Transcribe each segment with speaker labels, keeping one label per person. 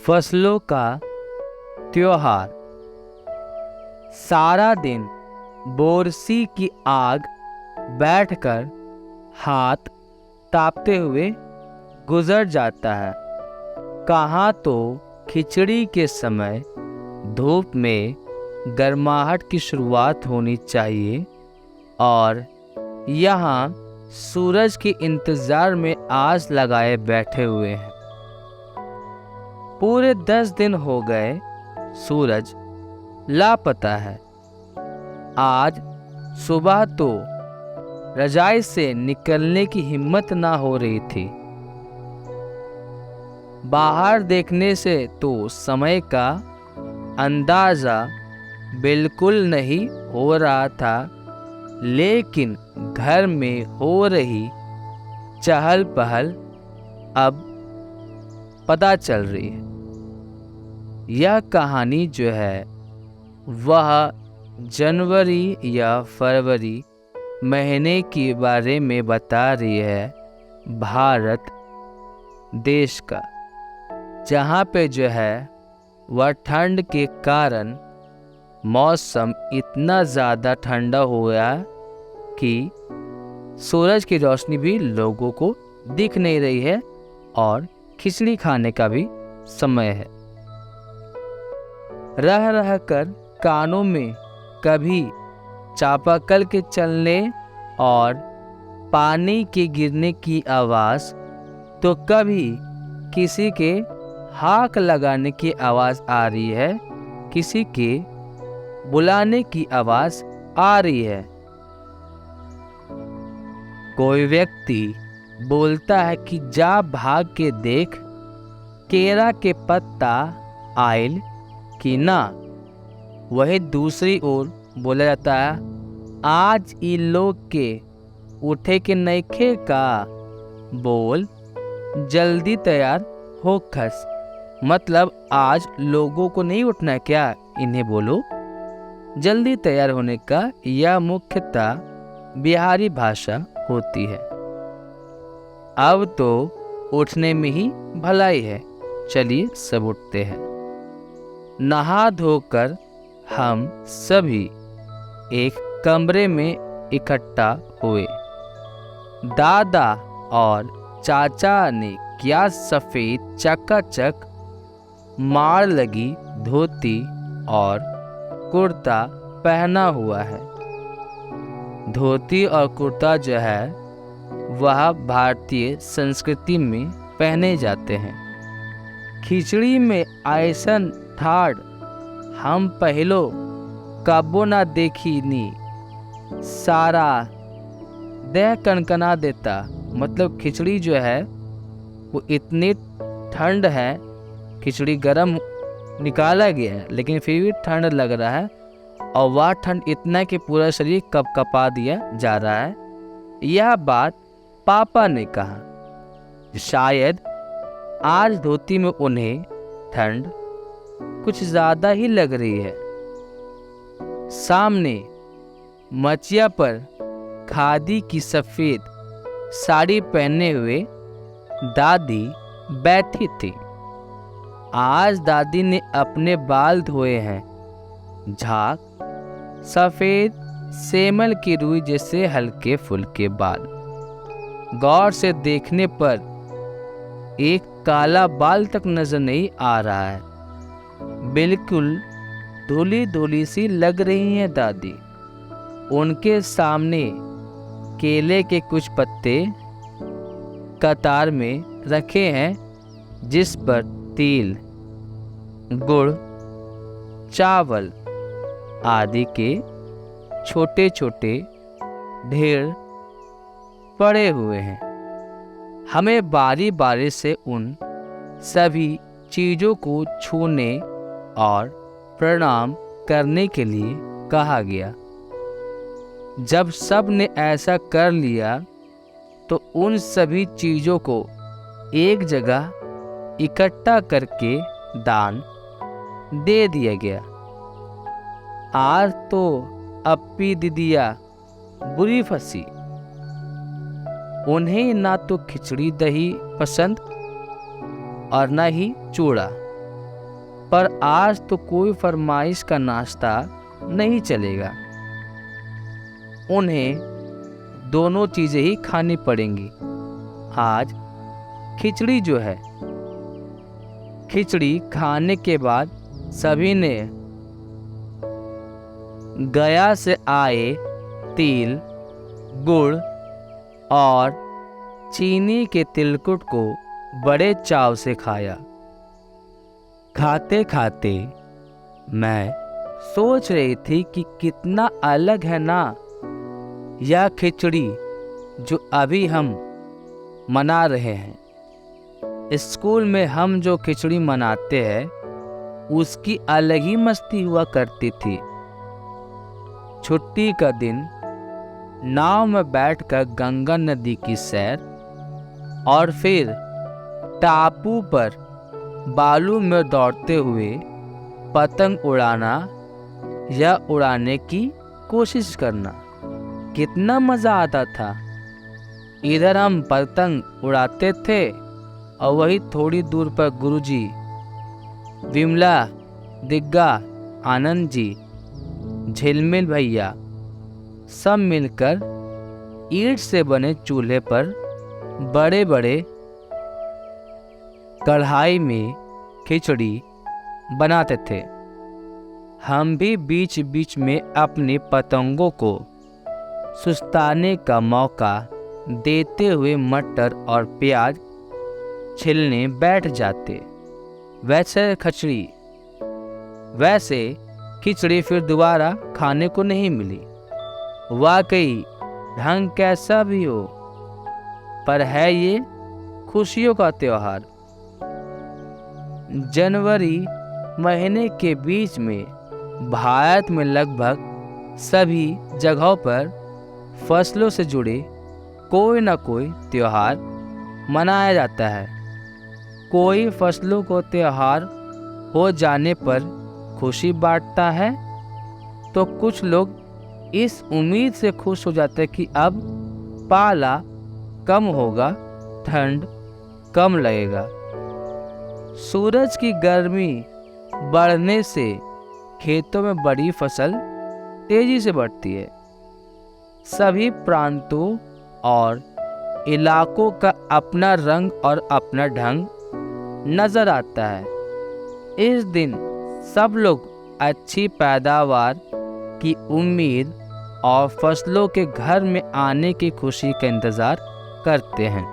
Speaker 1: फसलों का त्योहार। सारा दिन बोरसी की आग बैठकर हाथ तापते हुए गुजर जाता है। कहाँ तो खिचड़ी के समय धूप में गर्माहट की शुरुआत होनी चाहिए और यहाँ सूरज के इंतज़ार में आस लगाए बैठे हुए हैं। पूरे 10 दिन हो गए सूरज लापता है। आज सुबह तो रजाई से निकलने की हिम्मत ना हो रही थी। बाहर देखने से तो समय का अंदाज़ा बिल्कुल नहीं हो रहा था, लेकिन घर में हो रही चहल पहल अब पता चल रही है। यह कहानी जो है वह जनवरी या फरवरी महीने के बारे में बता रही है, भारत देश का, जहाँ पे जो है वह ठंड के कारण मौसम इतना ज़्यादा ठंडा हो गया कि सूरज की रोशनी भी लोगों को दिख नहीं रही है और खिचड़ी खाने का भी समय है। रह रह कर कानों में कभी चापाकल के चलने और पानी के गिरने की आवाज़ तो कभी किसी के हाक लगाने की आवाज़ आ रही है, किसी के बुलाने की आवाज़ आ रही है। कोई व्यक्ति बोलता है कि जा भाग के देख केरा के पत्ता आइल कि ना। वही दूसरी ओर बोला जाता है आज ई लोग के उठे के नइखे का, बोल जल्दी तैयार हो खस। मतलब आज लोगों को नहीं उठना क्या, इन्हें बोलो जल्दी तैयार होने का। यह मुख्यतः बिहारी भाषा होती है। अब तो उठने में ही भलाई है, चलिए सब उठते हैं। नहा धोकर हम सभी एक कमरे में इकट्ठा हुए। दादा और चाचा ने क्या सफ़ेद चकाचक मार लगी धोती और कुर्ता पहना हुआ है। धोती और कुर्ता जो है वह भारतीय संस्कृति में पहने जाते हैं। खिचड़ी में ऐसन ठाड़ हम पहलो कबो ना देखी नी, सारा देह कनकना देता। मतलब खिचड़ी जो है वो इतनी ठंड है, खिचड़ी गरम निकाला गया है लेकिन फिर भी ठंड लग रहा है और वह ठंड इतना कि पूरा शरीर कपकपा दिया जा रहा है। यह बात पापा ने कहा। शायद आज धोती में उन्हें ठंड कुछ ज़्यादा ही लग रही है। सामने मचिया पर खादी की सफ़ेद साड़ी पहने हुए दादी बैठी थी। आज दादी ने अपने बाल धोए हैं। झाग सफ़ेद सेमल की रुई जैसे हल्के फुल्के बाल। गौर से देखने पर एक काला बाल तक नजर नहीं आ रहा है। बिल्कुल धुली धुली सी लग रही हैं दादी। उनके सामने केले के कुछ पत्ते कतार में रखे हैं, जिस पर तिल, गुड़, चावल आदि के छोटे छोटे ढेर पड़े हुए हैं। हमें बारी बारी से उन सभी चीज़ों को छूने और प्रणाम करने के लिए कहा गया। जब सब ने ऐसा कर लिया तो उन सभी चीज़ों को एक जगह इकट्ठा करके दान दे दिया गया। आज तो अप्पी दीदिया बुरी फंसी। उन्हें ना तो खिचड़ी दही पसंद और ना ही चूड़ा। पर आज तो कोई फरमाइश का नाश्ता नहीं चलेगा। उन्हें दोनों चीज़ें ही खानी पड़ेंगी। आज खिचड़ी जो है, खिचड़ी खाने के बाद सभी ने गया से आए तिल, गुड़ और चीनी के तिलकुट को बड़े चाव से खाया। खाते खाते मैं सोच रही थी कि कितना अलग है ना यह खिचड़ी जो अभी हम मना रहे हैं। स्कूल में हम जो खिचड़ी मनाते हैं उसकी अलग ही मस्ती हुआ करती थी। छुट्टी का दिन नाव में बैठकर गंगा नदी की सैर और फिर टापू पर बालू में दौड़ते हुए पतंग उड़ाना या उड़ाने की कोशिश करना, कितना मज़ा आता था। इधर हम पतंग उड़ाते थे और वही थोड़ी दूर पर गुरुजी, विमला, दिग्गा, आनंद जी, झिलमिल भैया सब मिलकर ईंट से बने चूल्हे पर बड़े बड़े कढ़ाई में खिचड़ी बनाते थे। हम भी बीच बीच में अपनी पतंगों को सुस्ताने का मौका देते हुए मटर और प्याज छिलने बैठ जाते। वैसे खिचड़ी फिर दोबारा खाने को नहीं मिली। वाकई ढंग कैसा भी हो, पर है ये खुशियों का त्योहार। जनवरी महीने के बीच में भारत में लगभग सभी जगहों पर फसलों से जुड़े कोई न कोई त्योहार मनाया जाता है। कोई फसलों को त्योहार हो जाने पर खुशी बांटता है, तो कुछ लोग इस उम्मीद से खुश हो जाते हैं कि अब पाला कम होगा, ठंड कम लगेगा। सूरज की गर्मी बढ़ने से खेतों में बड़ी फसल तेजी से बढ़ती है। सभी प्रांतों और इलाकों का अपना रंग और अपना ढंग नजर आता है। इस दिन सब लोग अच्छी पैदावार की उम्मीद और फसलों के घर में आने की खुशी का इंतज़ार करते हैं।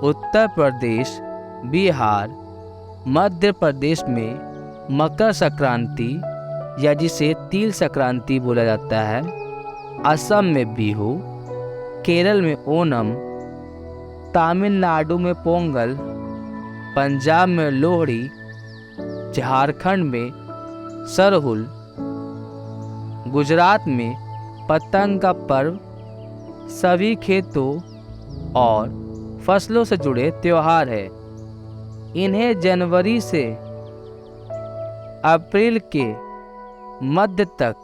Speaker 1: उत्तर प्रदेश, बिहार, मध्य प्रदेश में मकर संक्रांति या जिसे तिल संक्रांति बोला जाता है, असम में बिहू, केरल में ओणम, तमिलनाडु में पोंगल, पंजाब में लोहड़ी, झारखंड में सरहुल, गुजरात में पतंग का पर्व सभी खेतों और फसलों से जुड़े त्योहार है। इन्हें जनवरी से अप्रैल के मध्य तक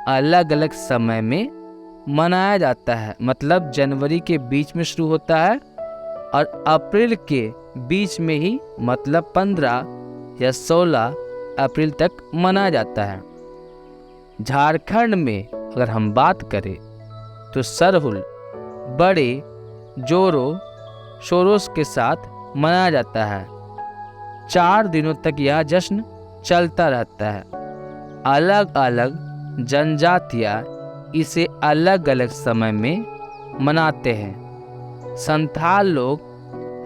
Speaker 1: अलग अलग समय में मनाया जाता है। मतलब जनवरी के बीच में शुरू होता है और अप्रैल के बीच में ही, मतलब 15 या 16 अप्रैल तक मनाया जाता है। झारखंड में अगर हम बात करें तो सरहुल बड़े जोरों शोरों के साथ मनाया जाता है। 4 दिनों तक यह जश्न चलता रहता है। अलग अलग जनजातियाँ इसे अलग अलग समय में मनाते हैं। संथाल लोग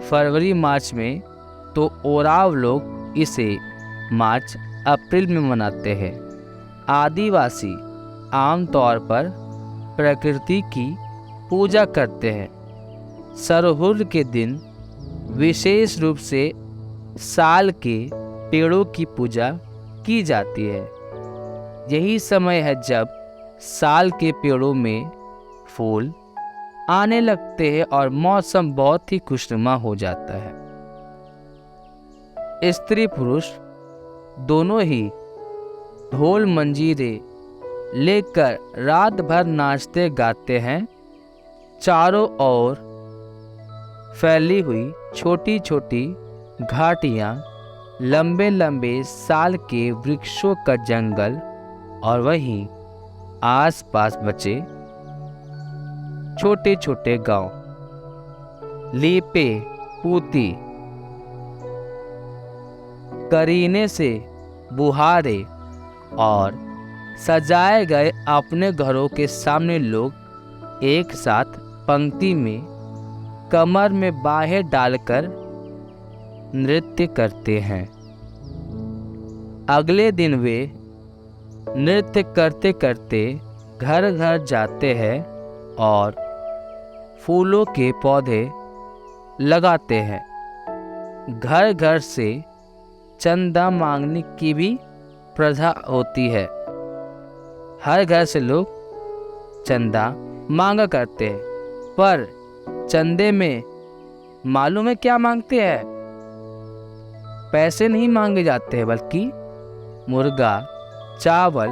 Speaker 1: फरवरी मार्च में, तो ओराव लोग इसे मार्च अप्रैल में मनाते हैं। आदिवासी आमतौर पर प्रकृति की पूजा करते हैं। सरहुल के दिन विशेष रूप से साल के पेड़ों की पूजा की जाती है। यही समय है जब साल के पेड़ों में फूल आने लगते हैं और मौसम बहुत ही खुशनुमा हो जाता है। स्त्री पुरुष दोनों ही ढोल मंजीरे लेकर रात भर नाचते गाते हैं। चारों ओर फैली हुई छोटी छोटी घाटियाँ लंबे लंबे साल के वृक्षों का जंगल और वहीं आसपास बचे छोटे छोटे गांव, लीपे पूती करीने से बुहारे और सजाए गए अपने घरों के सामने लोग एक साथ पंक्ति में कमर में बाहें डालकर नृत्य करते हैं। अगले दिन वे नृत्य करते करते घर घर जाते हैं और फूलों के पौधे लगाते हैं। घर घर से चंदा मांगने की भी प्रथा होती है। हर घर से लोग चंदा मांगा करते हैं, पर चंदे में मालूम है क्या मांगते हैं? पैसे नहीं मांगे जाते हैं, बल्कि मुर्गा, चावल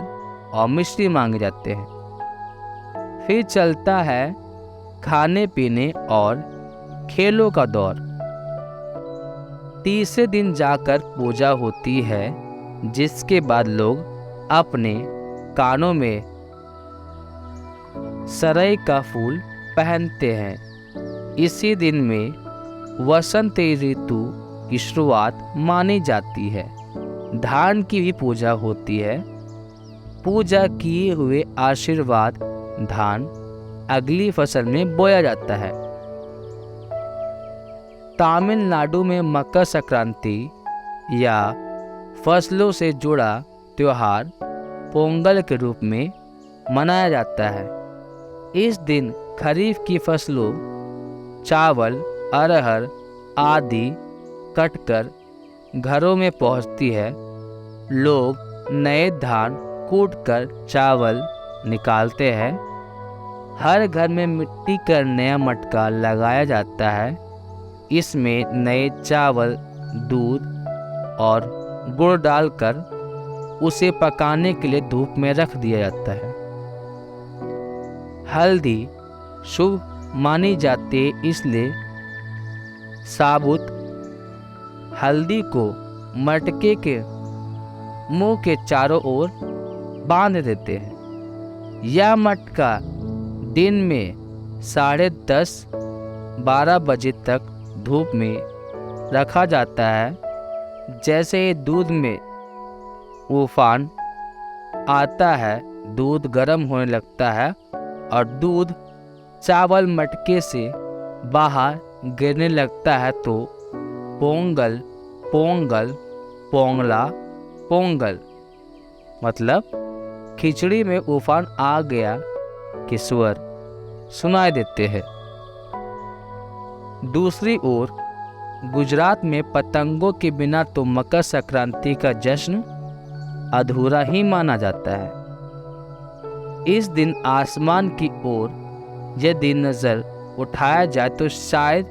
Speaker 1: और मिश्री मांगे जाते हैं। फिर चलता है खाने पीने और खेलों का दौर। तीसरे दिन जाकर पूजा होती है, जिसके बाद लोग अपने कानों में सरई का फूल पहनते हैं। इसी दिन में वसंत ऋतु की शुरुआत मानी जाती है। धान की भी पूजा होती है। पूजा किए हुए आशीर्वाद धान अगली फसल में बोया जाता है। तमिलनाडु में मकर संक्रांति या फसलों से जुड़ा त्योहार पोंगल के रूप में मनाया जाता है। इस दिन खरीफ की फसलों चावल, अरहर आदि कटकर घरों में पहुंचती है। लोग नए धान कूटकर चावल निकालते हैं। हर घर में मिट्टी का नया मटका लगाया जाता है। इसमें नए चावल, दूध और गुड़ डालकर उसे पकाने के लिए धूप में रख दिया जाता है। हल्दी शुभ मानी जाती है, इसलिए साबुत हल्दी को मटके के मुंह के चारों ओर बांध देते हैं। यह मटका दिन में 10:30-12 बजे तक धूप में रखा जाता है। जैसे ही दूध में उफान आता है, दूध गर्म होने लगता है और दूध चावल मटके से बाहर गिरने लगता है, तो पोंगल, पोंगल, पोंगला, पोंगल मतलब खिचड़ी में उफान आ गया के स्वर सुनाई देते हैं। दूसरी ओर गुजरात में पतंगों के बिना तो मकर संक्रांति का जश्न अधूरा ही माना जाता है। इस दिन आसमान की ओर यदि नज़र उठाया जाए तो शायद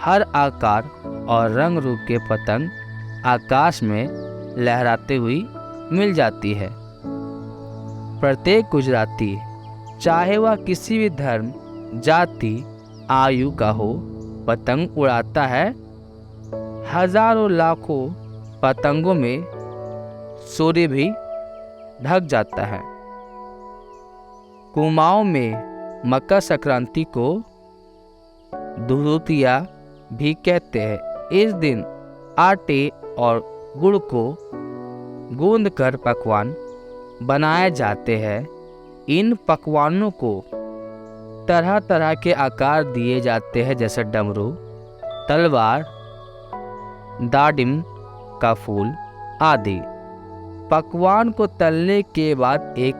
Speaker 1: हर आकार और रंग रूप के पतंग आकाश में लहराते हुई मिल जाती है। प्रत्येक गुजराती, चाहे वह किसी भी धर्म, जाति, आयु का हो, पतंग उड़ाता है। हजारों लाखों पतंगों में सूर्य भी ढक जाता है। कुमाऊं में मकर संक्रांति को दुरुतिया भी कहते हैं। इस दिन आटे और गुड़ को गूंद कर पकवान बनाए जाते हैं। इन पकवानों को तरह तरह के आकार दिए जाते हैं, जैसे डमरू, तलवार, दाडिम का फूल आदि। पकवान को तलने के बाद एक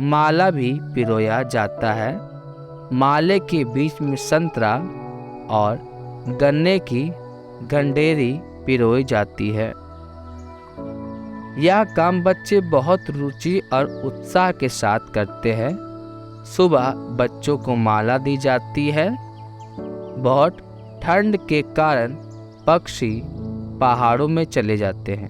Speaker 1: माला भी पिरोया जाता है। माले के बीच में संतरा और गन्ने की गंडेरी पिरोई जाती है। यह काम बच्चे बहुत रुचि और उत्साह के साथ करते हैं। सुबह बच्चों को माला दी जाती है। बहुत ठंड के कारण पक्षी पहाड़ों में चले जाते हैं।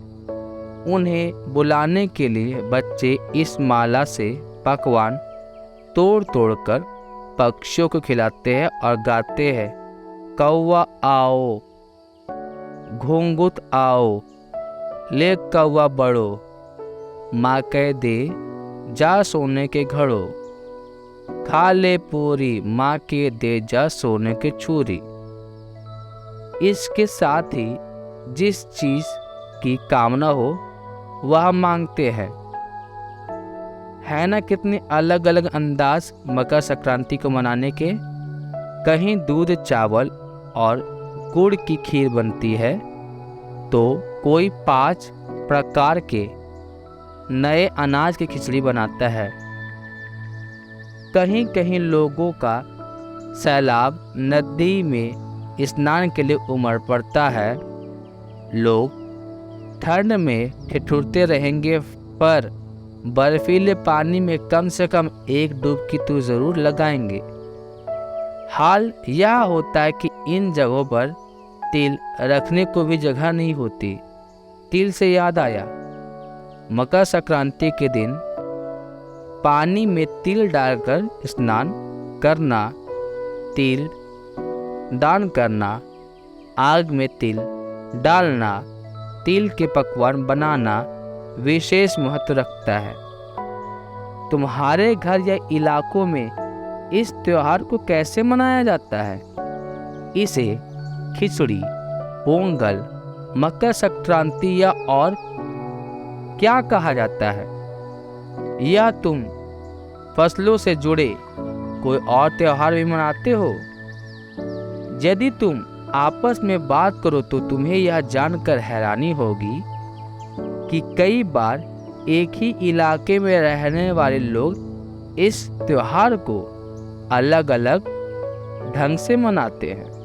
Speaker 1: उन्हें बुलाने के लिए बच्चे इस माला से पकवान तोड़ तोड़ कर पक्षियों को खिलाते हैं और गाते हैं, कौवा आओ, घुंघुत आओ, ले कौवा बड़ो, माँ कह दे जा सोने के घड़ो। खा ले पूरी, माँ के दे जा सोने के चूरी। इसके साथ ही जिस चीज़ की कामना हो वह मांगते हैं। है ना कितने अलग अलग अंदाज मकर संक्रांति को मनाने के। कहीं दूध चावल और गुड़ की खीर बनती है, तो कोई 5 प्रकार के नए अनाज की खिचड़ी बनाता है। कहीं कहीं लोगों का सैलाब नदी में स्नान के लिए उमड़ पड़ता है। लोग ठंड में ठिठुरते रहेंगे, पर बर्फीले पानी में कम से कम एक डुबकी तो ज़रूर लगाएंगे। हाल यह होता है कि इन जगहों पर तिल रखने को भी जगह नहीं होती। तिल से याद आया, मकर संक्रांति के दिन पानी में तिल डालकर स्नान करना, तिल दान करना, आग में तिल डालना, तिल के पकवान बनाना विशेष महत्व रखता है। तुम्हारे घर या इलाकों में इस त्योहार को कैसे मनाया जाता है? इसे खिचड़ी, पोंगल, मकर संक्रांति या और क्या कहा जाता है? या तुम फसलों से जुड़े कोई और त्योहार भी मनाते हो? यदि तुम आपस में बात करो तो तुम्हें यह जानकर हैरानी होगी कि कई बार एक ही इलाके में रहने वाले लोग इस त्योहार को अलग अलग ढंग से मनाते हैं।